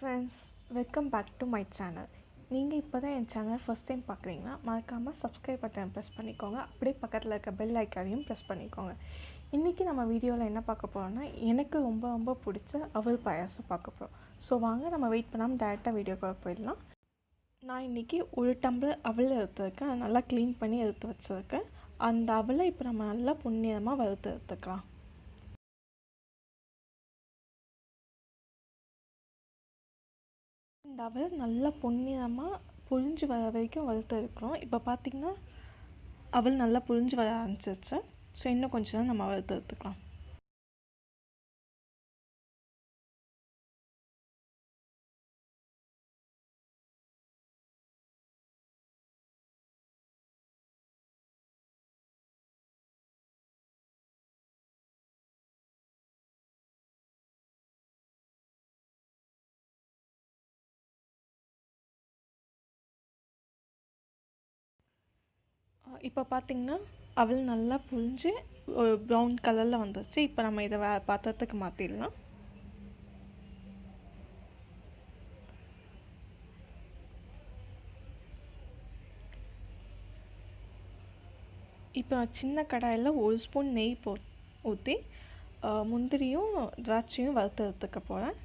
Friends, welcome back to my channel. நீங்கள் இப்போ தான் என் சேனல் ஃபஸ்ட் டைம் பார்க்குறீங்கன்னா மறக்காமல் சப்ஸ்கிரைப் பட்டன் ப்ரெஸ் பண்ணிக்கோங்க. அப்படியே பக்கத்தில் இருக்க பெல் ஐக்கானையும் ப்ரெஸ் பண்ணிக்கோங்க. இன்றைக்கி நம்ம வீடியோவில் என்ன பார்க்க போகிறோம்னா, எனக்கு ரொம்ப ரொம்ப பிடிச்ச அவல் பாயாசம் பார்க்க போகிறோம். ஸோ வாங்க நம்ம வெயிட் பண்ணாமல் டேரெக்டாக வீடியோக்குள்ளே போயிடலாம். நான் இன்றைக்கி ஒரு டம்ளர் அவல் எடுத்துருக்கேன். அதை நல்லா க்ளீன் பண்ணி எடுத்து வச்சுருக்கேன். அந்த அவலை இப்போ நம்ம நல்லா பொன்னிறமாக வறுத்து எடுத்துக்கலாம். இந்த அவல் நல்லா பொன்னிறமாக புழிஞ்சு வர வரைக்கும் வறுத்து எடுக்கிறோம். இப்போ பார்த்திங்கன்னா அவல் நல்லா புழிஞ்சு வர ஆரம்பிச்சிருச்சு. ஸோ இன்னும் கொஞ்சம் நேரம் நம்ம வறுத்து எடுத்துக்கலாம். இப்போ பார்த்திங்கன்னா அவல் நல்லா புழிஞ்சு ஒரு ப்ரௌன் கலரில் வந்துருச்சு. இப்போ நம்ம இதை பாத்திரத்துக்கு மாற்றிடலாம். இப்போ சின்ன கடாயில் ஒரு ஸ்பூன் நெய் ஊற்றி முந்திரியும் திராட்சையும் வறுத்து எடுத்துக்க போகிறேன்.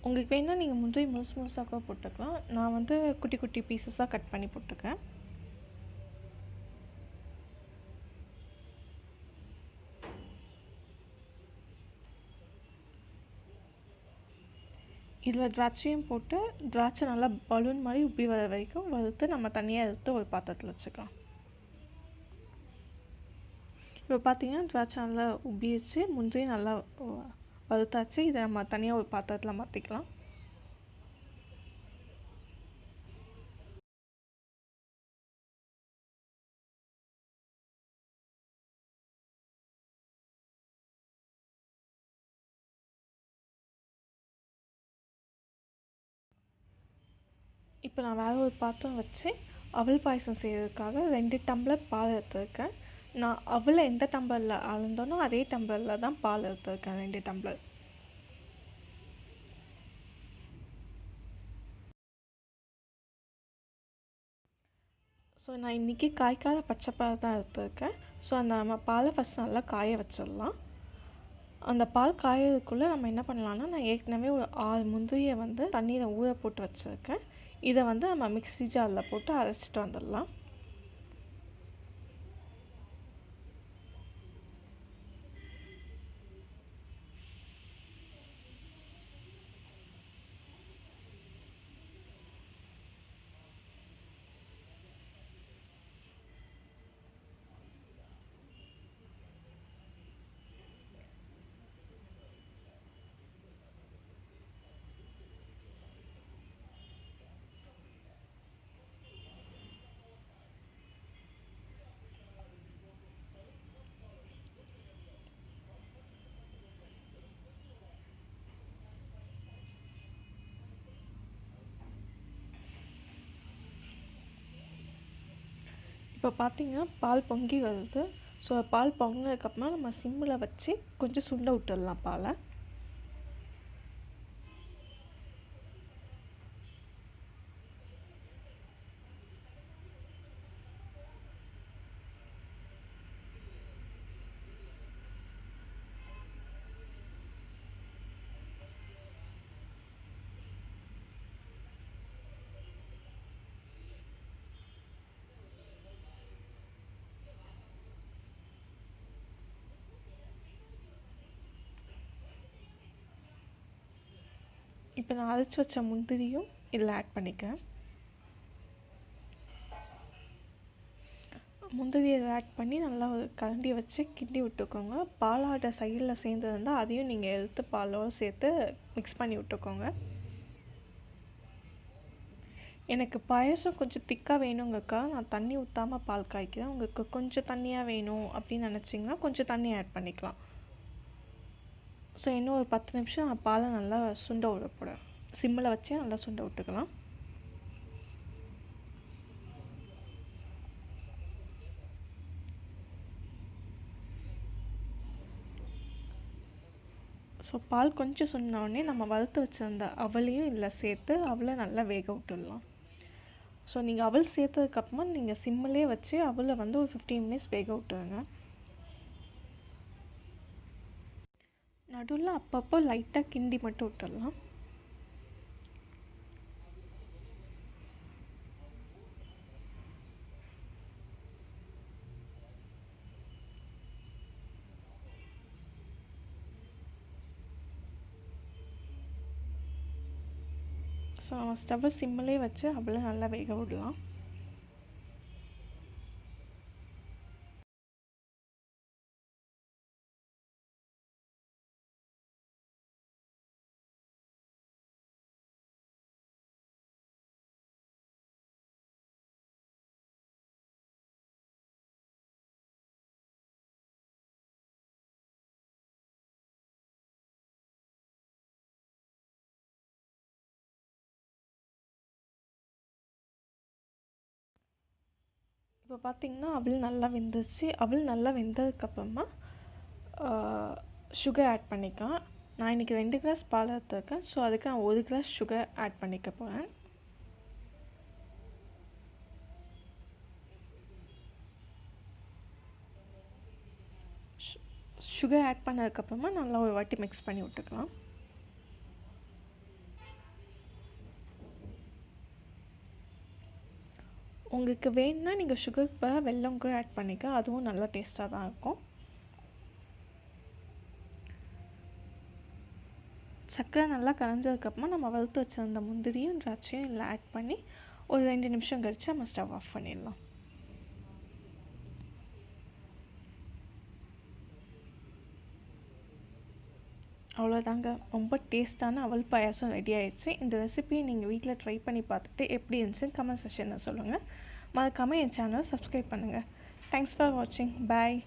உங்களுக்கு வேணால் நீங்கள் முந்திரி முழுசாக போட்டுக்கலாம். நான் வந்து குட்டி குட்டி பீசஸாக கட் பண்ணி போட்டுக்கேன். இதில் திராட்சையும் போட்டு திராட்சை நல்லா பலூன் மாதிரி உப்பி வர வரைக்கும் வறுத்து நம்ம தனியாக எடுத்து ஒரு பாத்திரத்தில் வச்சுக்கலாம். இப்போ பார்த்திங்கன்னா திராட்சை நல்லா உப்பிச்சு, முந்திரியும் நல்லா வறுத்தாச்சு. இதை நம்ம தனியாக ஒரு பாத்திரத்தில் மாற்றிக்கலாம். இப்போ நான் வேறு ஒரு பாத்திரம் வச்சு அவல் பாயசம் செய்கிறதுக்காக 2 டம்ளர் பால் எடுத்துருக்கேன். நான் அவலை எந்த டம்ளரில் அளந்தோனோ அதே டம்ளரில் தான் பால் எடுத்துருக்கேன், 2 டம்ளர். ஸோ நான் இன்றைக்கி காய்க்காத பச்சைப்பால் தான் எடுத்துருக்கேன். ஸோ அந்த நம்ம பாலை ஃபஸ்ட் நல்லா காய வச்சிடலாம். அந்த பால் காயறதுக்குள்ளே நம்ம என்ன பண்ணலான்னா, நான் ஏற்கனவே ஒரு 6 முந்திரியை வந்து தண்ணியில் ஊற போட்டு வச்சுருக்கேன். இதை வந்து நம்ம மிக்ஸி ஜாரில் போட்டு அரைச்சிட்டு வந்துடலாம். இப்போ பார்த்திங்கன்னா பால் பொங்கி வருது. ஸோ பால் பொங்கினதுக்கப்புறமா நம்ம சிம்மில் வச்சு கொஞ்சம் சுண்ட விட்டுடலாம் பாலை. இப்போ நான் அரைச்சி வச்ச முந்திரியும் இதில் ஆட் பண்ணிக்கிறேன். முந்திரியை ஆட் பண்ணி நல்லா ஒரு கரண்டியை வச்சு கிண்டி விட்டுக்கோங்க. பாலாடை சைடில் சேர்ந்து இருந்தால் அதையும் நீங்கள் எடுத்து பாலோடு சேர்த்து மிக்ஸ் பண்ணி விட்டுக்கோங்க. எனக்கு பாயசம் கொஞ்சம் திக்காக வேணுங்கக்கா நான் தண்ணி ஊற்றாமல் பால் காய்க்கிறேன். உங்களுக்கு கொஞ்சம் தண்ணியாக வேணும் அப்படின்னு நினச்சிங்கன்னா கொஞ்சம் தண்ணி ஆட் பண்ணிக்கலாம். ஸோ இன்னும் ஒரு 10 நிமிஷம் நான் பாலை நல்லா சுண்ட விட போகிறேன். சிம்மில் வச்சு நல்லா சுண்ட விட்டுக்கலாம். ஸோ பால் கொஞ்சம் சுண்டினோடனே நம்ம வறுத்து வச்சுருந்த அவளையும் இதில் சேர்த்து அவளை நல்லா வேக விட்டுடலாம். ஸோ நீங்கள் அவல் சேர்த்ததுக்கப்புறமா நீங்கள் சிம்மிலே வச்சு அவளை வந்து ஒரு 15 மினிட்ஸ் வேக விட்டுருங்க. நடுவில் அப்பப்போ லைட்டாக கிண்டி மட்டும் விட்டுடலாம். ஸோ நம்ம ஸ்டவ்வை சிம்மிலே வச்சு அவளை நல்லா வேக விடலாம். இப்போ பார்த்திங்கன்னா அவள் நல்லா வெந்துருச்சு. அவள் நல்லா வெந்ததுக்கப்புறமா சுகர் ஆட் பண்ணிக்கலாம். நான் இன்றைக்கி 2 கிளாஸ் பால் எடுத்துருக்கேன். ஸோ அதுக்கு நான் 1 கிளாஸ் சுகர் ஆட் பண்ணிக்க போகிறேன். சுகர் ஆட் பண்ணதுக்கப்புறமா நல்லா ஒரு வாட்டி மிக்ஸ் பண்ணி விட்டுக்கலாம். உங்களுக்கு வேணும்னா நீங்கள் சுகருக்கு பதிலாக வெல்லம் கூட ஆட் பண்ணிக்க, அதுவும் நல்லா டேஸ்ட்டாக தான் இருக்கும். சர்க்கரை நல்லா கரைஞ்சதுக்கப்புறமா நம்ம வறுத்து வச்சிருந்த முந்திரியும் திராட்சையும் இதில் ஆட் பண்ணி ஒரு 2 நிமிஷம் கழிச்சு நம்ம ஸ்டவ் ஆஃப் பண்ணிடலாம். அவ்வளோதாங்க, ரொம்ப டேஸ்ட்டான அவல் பாயாசம் ரெடி ஆயிடுச்சு. இந்த ரெசிபியை நீங்கள் வீட்டில் ட்ரை பண்ணி பார்த்துட்டு எப்படி இருந்துச்சுன்னு கமெண்ட் செக்ஷனில் சொல்லுங்கள். மறக்காமல் என் சேனலை சப்ஸ்கிரைப் பண்ணுங்கள். தேங்க்ஸ் ஃபார் வாட்சிங். பாய்.